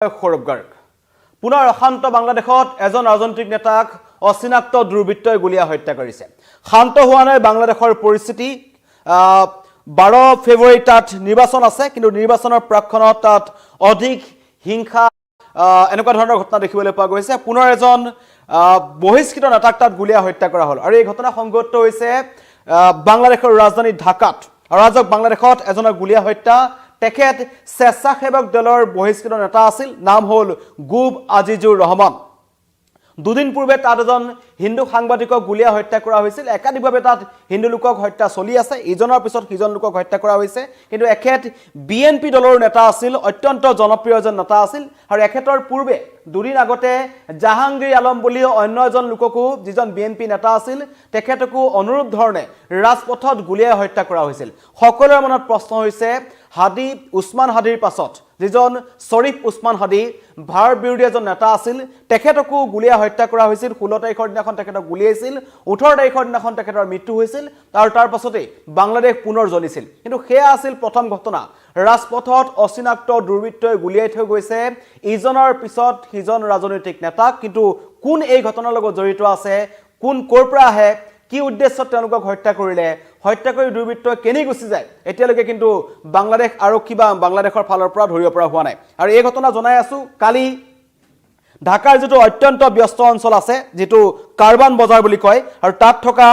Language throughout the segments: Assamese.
সৌৰভ গাৰ্গ পুনৰ অশান্ত বাংলাদেশত এজন ৰাজনৈতিক নেতাক অচিনাক্ত দুৰ্বৃত্তই গুলীয়া হত্যা কৰিছে। শান্ত হোৱা নাই বাংলাদেশৰ পৰিস্থিতি। 12 ফেব্ৰুৱাৰী তাত নিৰ্বাচন আছে, কিন্তু নিৰ্বাচনৰ প্ৰাক্ষণত তাত অধিক হিংসা এনেকুৱা ধৰণৰ ঘটনা দেখিবলৈ পোৱা গৈছে। পুনৰ এজন বহিষ্কৃত নেতাক তাত গুলীয়া হত্যা কৰা হ'ল আৰু এই ঘটনা সংঘটিত হৈছে বাংলাদেশৰ ৰাজধানী ঢাকাত। অৰাজক বাংলাদেশত এজনৰ গুলীয়া হত্যা। তেখেত স্বেচ্ছাসেৱক দলৰ বহিষ্কৃত নেতা আছিল, নাম হ'ল গুব আজিজুৰ ৰহমান। দুদিন পূৰ্বে তাত এজন হিন্দু সাংবাদিকক গুলীয়া হত্যা কৰা হৈছিল। একাধিকভাৱে তাত হিন্দু লোকক হত্যা চলি আছে, ইজনৰ পিছত সিজন লোকক হত্যা কৰা হৈছে। কিন্তু এখেত বিএনপি দলৰ নেতা আছিল, অত্যন্ত জনপ্ৰিয় এজন নেতা আছিল আৰু এখেতৰ পূৰ্বে দুদিন আগতে জাহাংগীৰ আলম বুলি অন্য এজন লোককো, যিজন বিএনপি নেতা আছিল, তেখেতকো অনুৰূপ ধৰণে ৰাজপথত গুলীয়াই হত্যা কৰা হৈছিল। সকলোৰে মনত প্ৰশ্ন হৈছে হাদি উছমান হাদিৰ পাছত যিজন শ্বৰীফ উছমান হাদি ভাৰত বিৰোধী এজন নেতা আছিল, তেখেতকো গুলীয়াই হত্যা কৰা হৈছিল। 16 তাৰিখৰ দিনাখন তেখেতক গুলীয়াইছিল, 18 তাৰিখৰ দিনাখন তেখেতৰ মৃত্যু হৈছিল আৰু তাৰ পাছতেই বাংলাদেশ পুনৰ জ্বলিছিল। কিন্তু সেয়া আছিল প্ৰথম ঘটনা। ৰাজপথত অচিনাক্ত দুৰ্বৃত্তই গুলীয়াই থৈ গৈছে ইজনৰ পিছত সিজন ৰাজনৈতিক নেতাক। কিন্তু কোন এই ঘটনাৰ লগত জড়িত আছে, কোন ক'ৰ পৰা আহে, কি উদ্দেশ্যত তেওঁলোকক হত্যা কৰিলে, হত্যা কৰি দুৰ্বৃত্তই কেনি গুচি যায়, এতিয়ালৈকে কিন্তু বাংলাদেশ আৰক্ষী বা বাংলাদেশৰ ফালৰ পৰা ধৰিব পৰা হোৱা নাই। আৰু এই ঘটনা জনাই আছো, কালি ঢাকাৰ যিটো অত্যন্ত ব্যস্ত অঞ্চল আছে, যিটো কাৰবান বজাৰ বুলি কয়, আৰু তাত থকা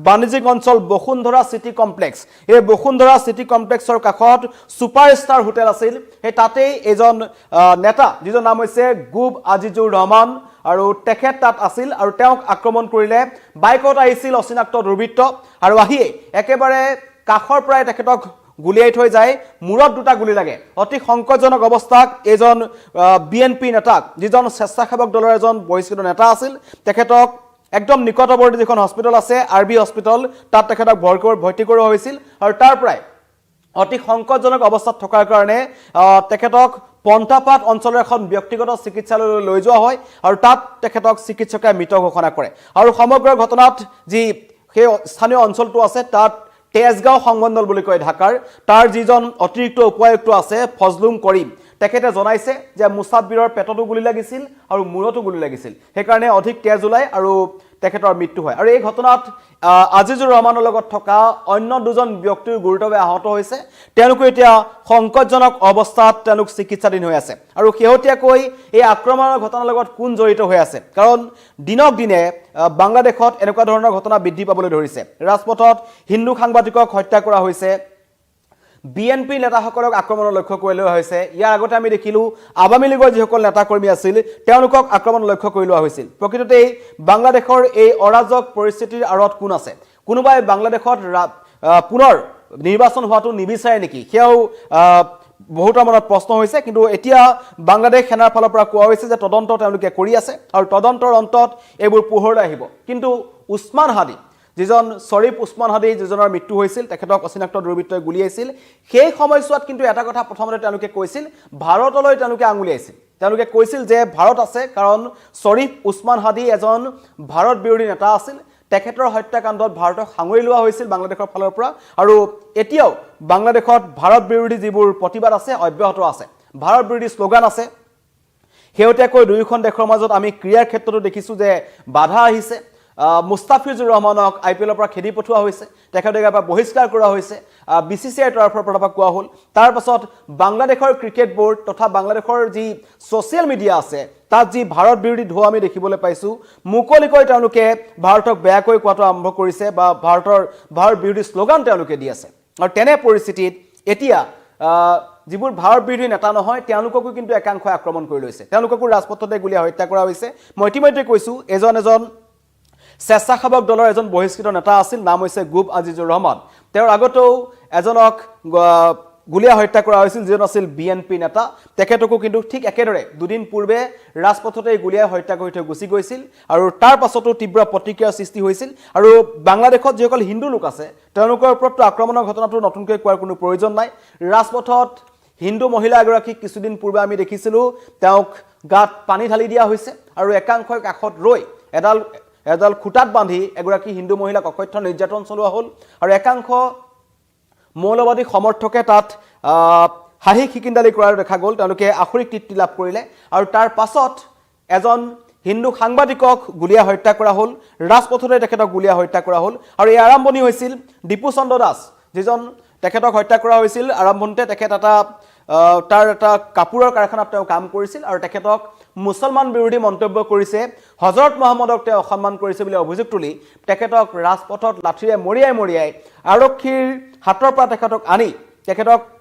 বাণিজ্যিক অঞ্চল বসুন্ধৰা চিটি কমপ্লেক্স, এই বসুন্ধৰা চিটি কমপ্লেক্সৰ কাষত ছুপাৰষ্টাৰ হোটেল আছিল। সেই তাতেই এজন নেতা, যিজন নাম হৈছে গুব আজিজুৰ ৰহমান, আৰু তেখেত তাত আছিল আৰু তেওঁক আক্ৰমণ কৰিলে। বাইকত আহিছিল অচিনাক্ত দুৰ্বৃত্ত আৰু আহিয়ে একেবাৰে কাষৰ পৰাই তেখেতক গুলীয়াই থৈ যায়। মূৰত দুটা গুলী লাগে। অতি সংকটজনক অৱস্থাত এজন বিএনপি নেতাক, যিজন স্বেচ্ছাসেৱক দলৰ এজন বহিষ্কৃত নেতা আছিল, তেখেতক একদম নিকটৱৰ্তী যিখন হস্পিটেল আছে RB হস্পিটেল, তাত তেখেতক ভৰ্তি কৰোৱা হৈছিল আৰু তাৰ পৰাই অতি সংকটজনক অৱস্থাত থকাৰ কাৰণে তেখেতক পন্থাপাত অঞ্চলৰ এখন ব্যক্তিগত চিকিৎসালয়লৈ লৈ যোৱা হয় আৰু তাত তেখেতক চিকিৎসকে মৃত ঘোষণা কৰে। আৰু সমগ্ৰ ঘটনাত যি সেই স্থানীয় অঞ্চলটো আছে, তাত তেজগাঁও সংমণ্ডল বুলি কয় ঢাকাৰ, তাৰ যিজন অতিৰিক্ত উপায়ুক্ত আছে ফজলুম কৰিম, তেখেতে জনাইছে যে মুছাব্বিৰৰ পেটতো গুলী লাগিছিল আৰু মূৰতো গুলী লাগিছিল, সেইকাৰণে অধিক তেজ ওলায় আৰু তেখেতৰ মৃত্যু হয়। আৰু এই ঘটনাত আজিজুৰ ৰহমানৰ লগত থকা অন্য দুজন ব্যক্তিৰ গুৰুতৰভাৱে আহত হৈছে। তেওঁলোকে এতিয়া সংকটজনক অৱস্থাত তেওঁলোক চিকিৎসাধীন হৈ আছে। আৰু শেহতীয়াকৈ এই আক্ৰমণৰ ঘটনাৰ লগত কোন জড়িত হৈ আছে, কাৰণ দিনক দিনে বাংলাদেশত এনেকুৱা ধৰণৰ ঘটনা বৃদ্ধি পাবলৈ ধৰিছে। ৰাজপথত হিন্দু সাংবাদিকক হত্যা কৰা হৈছে, বিএনপি নেতাসকলক আক্ৰমণৰ লক্ষ্য কৰি লোৱা হৈছে। ইয়াৰ আগতে আমি দেখিলোঁ আৱামী লীগৰ যিসকল নেতাকৰ্মী আছিল, তেওঁলোকক আক্ৰমণ লক্ষ্য কৰি লোৱা হৈছিল। প্ৰকৃততে বাংলাদেশৰ এই অৰাজক পৰিস্থিতিৰ আঁৰত কোন আছে? কোনোবাই বাংলাদেশত পুনৰ নিৰ্বাচন হোৱাটো নিবিচাৰে নেকি? সেয়াও বহুতৰ মনত প্ৰশ্ন হৈছে। কিন্তু এতিয়া বাংলাদেশ সেনাৰ ফালৰ পৰা কোৱা হৈছে যে তদন্ত তেওঁলোকে কৰি আছে আৰু তদন্তৰ অন্তত এইবোৰ পোহৰলৈ আহিব। কিন্তু উছমান হাদি, যিজন শ্বৰীফ উছমান হাদি, যিজনৰ মৃত্যু হৈছিল, তেখেতক অচিনাক্ত দুৰ্বৃত্তই গুলীয়াইছিল, সেই সময়ছোৱাত কিন্তু এটা কথা প্ৰথমতে তেওঁলোকে কৈছিল, ভাৰতলৈ তেওঁলোকে আঙুলিয়াইছিল। তেওঁলোকে কৈছিল যে ভাৰত আছে, কাৰণ শ্বৰীফ উছমান হাদি এজন ভাৰত বিৰোধী নেতা আছিল। তেখেতৰ হত্যাকাণ্ডত ভাৰতক সাঙুৰি লোৱা হৈছিল বাংলাদেশৰ ফালৰ পৰা। আৰু এতিয়াও বাংলাদেশত ভাৰত বিৰোধী যিবোৰ প্ৰতিবাদ আছে অব্যাহত আছে, ভাৰত বিৰোধী শ্লোগান আছে। শেহতীয়াকৈ দুয়োখন দেশৰ মাজত আমি ক্ৰীড়াৰ ক্ষেত্ৰতো দেখিছোঁ যে বাধা আহিছে। মুস্তাফিজুৰ ৰহমানক IPLৰ পৰা খেদি পঠোৱা হৈছে, তেখেতক এবাৰ বহিষ্কাৰ কৰা হৈছে, BCCIৰ তৰফৰ পৰা কোৱা হ'ল। তাৰ পাছত বাংলাদেশৰ ক্ৰিকেট বোৰ্ড তথা বাংলাদেশৰ যি ছ'চিয়েল মিডিয়া আছে, তাত যি ভাৰত বিৰোধী ঢৌ আমি দেখিবলৈ পাইছোঁ, মুকলিকৈ তেওঁলোকে ভাৰতক বেয়াকৈ কোৱাটো আৰম্ভ কৰিছে বা ভাৰত বিৰোধী শ্লোগান তেওঁলোকে দি আছে। আৰু তেনে পৰিস্থিতিত এতিয়া যিবোৰ ভাৰত বিৰোধী নেতা নহয়, তেওঁলোককো কিন্তু একাংশই আক্ৰমণ কৰি লৈছে। তেওঁলোককো ৰাজপথতে গুলীয়াই হত্যা কৰা হৈছে। মই ইতিমধ্যে কৈছোঁ, এজন স্বেচ্ছাসেৱক দলৰ এজন বহিষ্কৃত নেতা আছিল, নাম হৈছে গুব আজিজুৰ ৰহমান। তেওঁৰ আগতেও এজনক গুলীয়াই হত্যা কৰা হৈছিল, যিজন আছিল বিএনপি নেতা। তেখেতকো কিন্তু ঠিক একেদৰে দুদিন পূৰ্বে ৰাজপথতে গুলীয়াই হত্যা কৰি থৈ গুচি গৈছিল আৰু তাৰ পাছতো তীব্ৰ প্ৰতিক্ৰিয়াৰ সৃষ্টি হৈছিল। আৰু বাংলাদেশত যিসকল হিন্দু লোক আছে, তেওঁলোকৰ ওপৰতো আক্ৰমণৰ ঘটনাটো নতুনকৈ কোৱাৰ কোনো প্ৰয়োজন নাই। ৰাজপথত হিন্দু মহিলা এগৰাকীক কিছুদিন পূৰ্বে আমি দেখিছিলোঁ, তেওঁক গাত পানী ঢালি দিয়া হৈছে আৰু একাংশই কাষত ৰৈ এডাল খুটাত বান্ধি এগৰাকী হিন্দু মহিলাক অকথ্য নিৰ্যাতন চলোৱা হ'ল। আৰু একাংশ মৌলবাদী সমৰ্থকে তাত হাঁহি খিকিন্দালি কৰাৰ দেখা গ'ল তেওঁলোকে আখৰিক তৃপ্তি লাভ কৰিলে আৰু তাৰ পাছত এজন হিন্দু সাংবাদিকক গুলীয়া হত্যা কৰা হ'ল ৰাজপথতে তেখেতক গুলীয়া হত্যা কৰা হ'ল আৰু এই আৰম্ভণি হৈছিল দীপু চন্দ্ৰ দাস যিজন তেখেতক হত্যা কৰা হৈছিল আৰম্ভণিতে তেখেত তাৰ এটা কাপোৰৰ কাৰখানাত তেওঁ কাম কৰিছিল আৰু তেখেতক মুছলমান বিৰোধী মন্তব্য কৰিছে হজৰত মহম্মদক তেওঁ অসন্মান কৰিছে বুলি অভিযোগ তুলি তেখেতক ৰাজপথত লাঠিৰে মৰিয়াই আৰক্ষীৰ হাতৰ পৰা তেখেতক আনি তেখেতক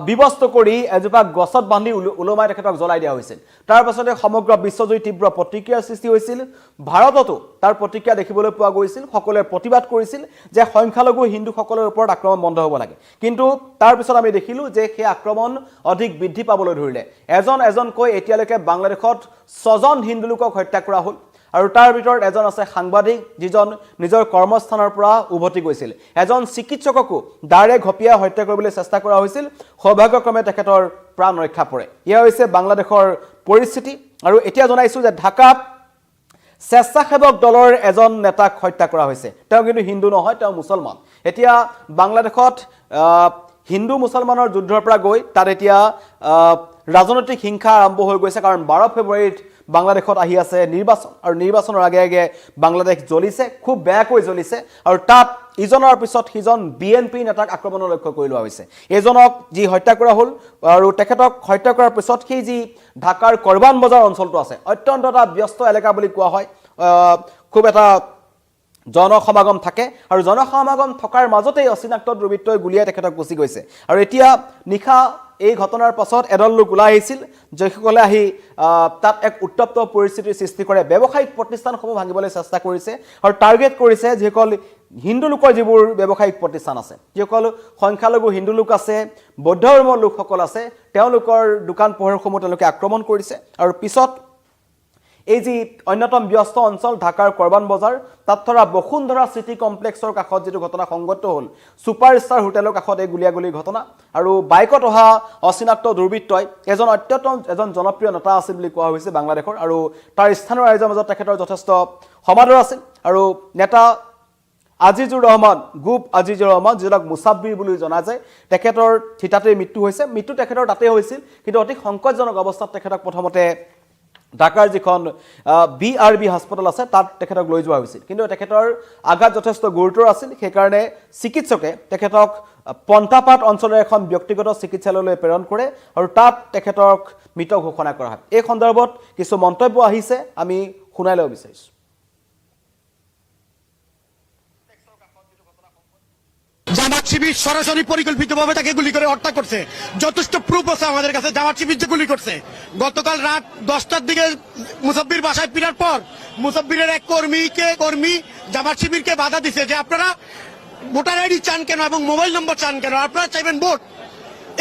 বিবস্ত কৰি এজোপা গছত বান্ধি উলমাই তেখেতক জ্বলাই দিয়া হৈছিল তাৰ পাছতে সমগ্ৰ বিশ্বজুৰি তীব্ৰ প্ৰতিক্ৰিয়াৰ সৃষ্টি হৈছিল ভাৰততো তাৰ প্ৰতিক্ৰিয়া দেখিবলৈ পোৱা গৈছিল সকলোৱে প্ৰতিবাদ কৰিছিল যে সংখ্যালঘু হিন্দুসকলৰ ওপৰত আক্ৰমণ বন্ধ হ'ব লাগে কিন্তু তাৰ পিছত আমি দেখিলোঁ যে সেই আক্ৰমণ অধিক বৃদ্ধি পাবলৈ ধৰিলে এজনকৈ এতিয়ালৈকে বাংলাদেশত 6জন হিন্দু লোকক হত্যা কৰা হ'ল আৰু তাৰ ভিতৰত এজন আছে সাংবাদিক যিজন নিজৰ কৰ্মস্থানৰ পৰা উভতি গৈছিল এজন চিকিৎসককো দাৰে ঘপিয়াই হত্যা কৰিবলৈ চেষ্টা কৰা হৈছিল সৌভাগ্যক্ৰমে তেখেতৰ প্ৰাণ ৰক্ষা পৰে ইয়া হৈছে বাংলাদেশৰ পৰিস্থিতি আৰু এতিয়া জনাইছো যে ঢাকাত স্বেচ্ছাসেৱক দলৰ এজন নেতাক হত্যা কৰা হৈছে তেওঁ কিন্তু হিন্দু নহয় তেওঁ মুছলমান এতিয়া বাংলাদেশত হিন্দু মুছলমানৰ যুদ্ধৰ পৰা গৈ তাত এতিয়া ৰাজনৈতিক হিংসা আৰম্ভ হৈ গৈছে কাৰণ 12 ফেব্ৰুৱাৰীত বাংলাদেশত আহি আছে নিৰ্বাচন আৰু নিৰ্বাচনৰ আগে বাংলাদেশ জ্বলিছে খুব বেয়াকৈ জ্বলিছে আৰু তাত ইজনৰ পিছত সিজন বিএনপি নেতাক আক্ৰমণৰ লক্ষ্য কৰি লোৱা হৈছে এজনক যি হত্যা কৰা হ'ল আৰু তেখেতক হত্যা কৰাৰ পিছত সেই যি ঢাকাৰ কৰবান বজাৰ অঞ্চলটো আছে অত্যন্ত এটা ব্যস্ত এলেকা বুলি কোৱা হয় খুব এটা জনসমাগম থাকে আৰু জনসমাগম থকাৰ মাজতেই অচিনাক্ত দুৰ্বৃত্তই গুলিয়াই তেখেতক গুচি গৈছে আৰু এতিয়া নিশা এই ঘটনাৰ পাছত এডল লোক ওলাই আহিছিল যিসকলে আহি তাত এক উত্তপ্ত পৰিস্থিতিৰ সৃষ্টি কৰে ব্যৱসায়িক প্ৰতিষ্ঠানসমূহ ভাঙিবলৈ চেষ্টা কৰিছে আৰু টাৰ্গেট কৰিছে যিসকল হিন্দু লোকৰ যিবোৰ ব্যৱসায়িক প্ৰতিষ্ঠান আছে যিসকল সংখ্যালঘু হিন্দু লোক আছে বৌদ্ধ ধৰ্মৰ লোকসকল আছে তেওঁলোকৰ দোকান পোহাৰসমূহ তেওঁলোকে আক্ৰমণ কৰিছে আৰু পিছত এই যি অন্যতম ব্যস্ত অঞ্চল ঢাকাৰ কৰবান বজাৰ তাত থকা বসুন্ধৰা সিটি কমপ্লেক্সৰ কাষত যেটো ঘটনা সংঘটিত হ'ল সুপাৰষ্টাৰ হোটেলৰ কাষত এই গুলিয়াগুলিৰ ঘটনা আৰু বাইকত অহা অচিনাক্ত দুৰ্বৃত্তই এজন জনপ্ৰিয় নেতা আছিল বুলি কোৱা হৈছে বাংলাদেশৰ আৰু তাৰ স্থানীয় ৰাইজৰ মাজত তেখেতৰ যথেষ্ট সমাদৰ আছিল আৰু নেতা আজিজুৰ ৰহমান যিজনক মুছাব্বিৰ বুলি জনা যায় তেখেতৰ থিতাতে মৃত্যু তেখেতৰ তাতে হৈছিল কিন্তু অতি সংকটজনক অৱস্থাত তেখেতক প্ৰথমতে ঢাকাৰ যিখন BRB হাস্পতাল আছে তাত তেখেতক লৈ যোৱা হৈছিল কিন্তু তেখেতৰ আঘাত যথেষ্ট গুৰুতৰ আছিল সেইকাৰণে চিকিৎসকে তেখেতক পন্তাপাত অঞ্চলৰ এখন ব্যক্তিগত চিকিৎসালয়লৈ প্ৰেৰণ কৰে আৰু তাত তেখেতক মৃত ঘোষণা কৰা হয় এই সন্দৰ্ভত কিছু মন্তব্য আহিছে আমি শুনাই ল'ব বিচাৰিছো জামাত শিবির সরাসরি পরিকল্পিতভাবে তাকে গুলি করে হত্যা করছে যথেষ্ট প্রুফ আছে আমাদের কাছে জামাত শিবির যে গুলি করছে গতকাল রাত 10টার দিকে মুসাব্বির বাসায় ফেরার পর মুসাব্বিরের এক কর্মী জামাত শিবিরকে বাধা দিছে যে আপনারা ভোটার আইডি চান কেন এবং মোবাইল নম্বর চান কেন আপনারা চাইবেন ভোট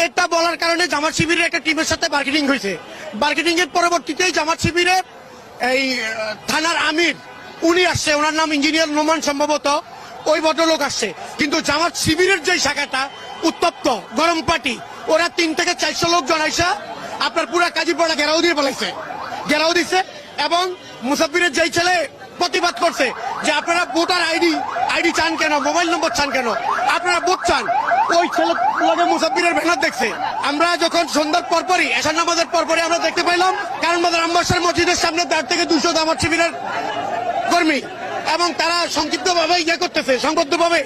এটা বলার কারণে জামাত শিবিরের একটা টিমের সাথে বার্গেনিং হয়েছে বার্গেনিং এর পরবর্তীতে জামাত শিবিরের এই থানার আমির উনি আসছে ওনার নাম ইঞ্জিনিয়ার নোমান সম্ভবত ওই ভদ্রলোক আসছে কিন্তু জামাত শিবিরের যে শাখাটা উত্তপ্ত গরম পার্টি ওরা 3 থেকে 400 লোক জনাইছে আপনার পুরো কাজীপাড়া ঘেরাও দিছে এবং মুসাফিরের যেই ছেলে প্রতিবাদ করছে যে আপনারা ভোটার আইডি চান কেন মোবাইল নম্বর চান কেন আপনারা ভোট চান ওই ছেলে মুসাফিরের ব্যানার দেখছে আমরা যখন সন্ধ্যার পরপরই এশার নামাজের পরপরই আমরা দেখতে পাইলাম কারণ বাজার আম্বাসার মসজিদের সামনে 1.5 থেকে 200 জামাত শিবিরের কর্মী এবং তারা সংক্ষিপ্তভাবে সংবদ্ধভাবে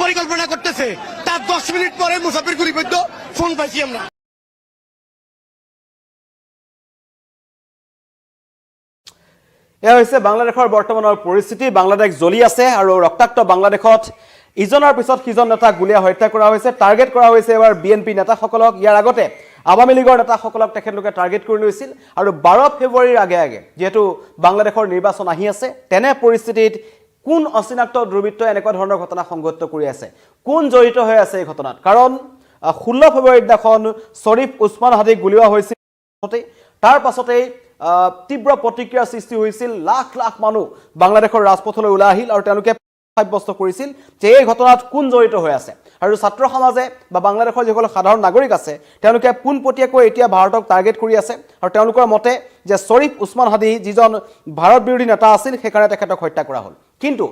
পরিকল্পনা করতেছে তার 10 মিনিট পরে মুসাফির গুলিবিদ্ধ ফোন পাইছি আমরা এয়া হৈছে বাংলাদেশৰ বৰ্তমানৰ পৰিস্থিতি বাংলাদেশ জ্বলি আছে আৰু ৰক্তাক্ত বাংলাদেশত ইজনৰ পিছত সিজন নেতাক গুলীয়া হত্যা কৰা হৈছে টাৰ্গেট কৰা হৈছে এবাৰ বিএনপি নেতাসকলক ইয়াৰ আগতে আৱামী লীগৰ নেতাসকলক তেখেতলোকে টাৰ্গেট কৰি লৈছিল আৰু 12 ফেব্ৰুৱাৰীৰ আগে যেহেতু বাংলাদেশৰ নিৰ্বাচন আহি আছে তেনে পৰিস্থিতিত কোন অচিনাক্ত দুৰ্বৃত্তই এনেকুৱা ধৰণৰ ঘটনা সংঘটিত কৰি আছে কোন জড়িত হৈ আছে এই ঘটনাত কাৰণ 16 ফেব্ৰুৱাৰীৰ দিনাখন শ্বৰীফ উছমান হাদিক গুলীয়া হৈছিল তাৰ পাছতেই তীব্ৰ প্ৰতিক্ৰিয়াৰ সৃষ্টি হৈছিল লাখ লাখ মানুহ বাংলাদেশৰ ৰাজপথলৈ ওলাই আহিল আৰু তেওঁলোকে সাব্যস্ত কৰিছিল যে এই ঘটনাত কোন জড়িত হৈ আছে আৰু ছাত্ৰ সমাজে বা বাংলাদেশৰ যিসকল সাধাৰণ নাগৰিক আছে তেওঁলোকে পোনপটীয়াকৈ এতিয়া ভাৰতক টাৰ্গেট কৰি আছে আৰু তেওঁলোকৰ মতে যে শ্বৰীফ উছমান হাদি যিজন ভাৰত বিৰোধী নেতা আছিল সেইকাৰণে তেখেতক হত্যা কৰা হ'ল কিন্তু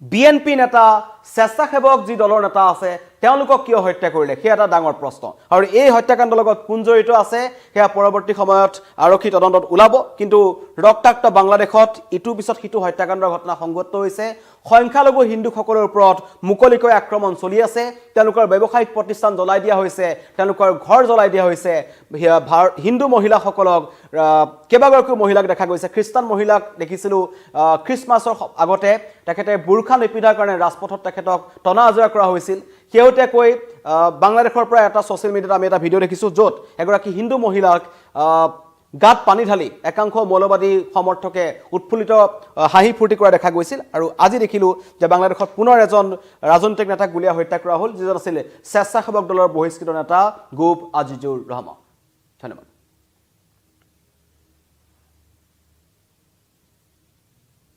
বিএনপি নেতা স্বেচ্ছাসেৱক যি দলৰ নেতা আছে তেওঁলোকক কিয় হত্যা কৰিলে সেয়া এটা ডাঙৰ প্ৰশ্ন আৰু এই হত্যাকাণ্ডৰ লগত কোন জড়িত আছে সেয়া পৰৱৰ্তী সময়ত আৰক্ষী তদন্তত ওলাব কিন্তু ৰক্তাক্ত বাংলাদেশত ইটোৰ পিছত সিটো হত্যাকাণ্ডৰ ঘটনা সংঘটিত হৈছে সংখ্যালঘু হিন্দুসকলৰ ওপৰত মুকলিকৈ আক্ৰমণ চলি আছে তেওঁলোকৰ ব্যৱসায়িক প্ৰতিষ্ঠান জ্বলাই দিয়া হৈছে তেওঁলোকৰ ঘৰ জ্বলাই দিয়া হৈছে হিন্দু মহিলাসকলক কেইবাগৰাকীও মহিলাক দেখা গৈছে খ্ৰীষ্টান মহিলাক দেখিছিলোঁ খ্ৰীষ্টমাছৰ আগতে তেখেতে বুৰখা নিপিন্ধাৰ কাৰণে ৰাজপথত তেখেতক টনা আজৰা কৰা হৈছিল শেহতীয়াকৈ বাংলাদেশৰ পৰা এটা ছ'চিয়েল মিডিয়াত আমি এটা ভিডিঅ' দেখিছোঁ য'ত এগৰাকী হিন্দু মহিলাক গাত পানী ঢালি একাংশ মৌলবাদী সমৰ্থকে উৎফুল্লিত হাঁহি ফূৰ্তি কৰা দেখা গৈছিল আৰু আজি দেখিলোঁ যে বাংলাদেশত পুনৰ এজন ৰাজনৈতিক নেতাক গুলীয়াই হত্যা কৰা হ'ল যিজন আছিল স্বেচ্ছাসেৱক দলৰ বহিষ্কৃত নেতা গোপ আজিজুৰ ৰহমান ধন্যবাদ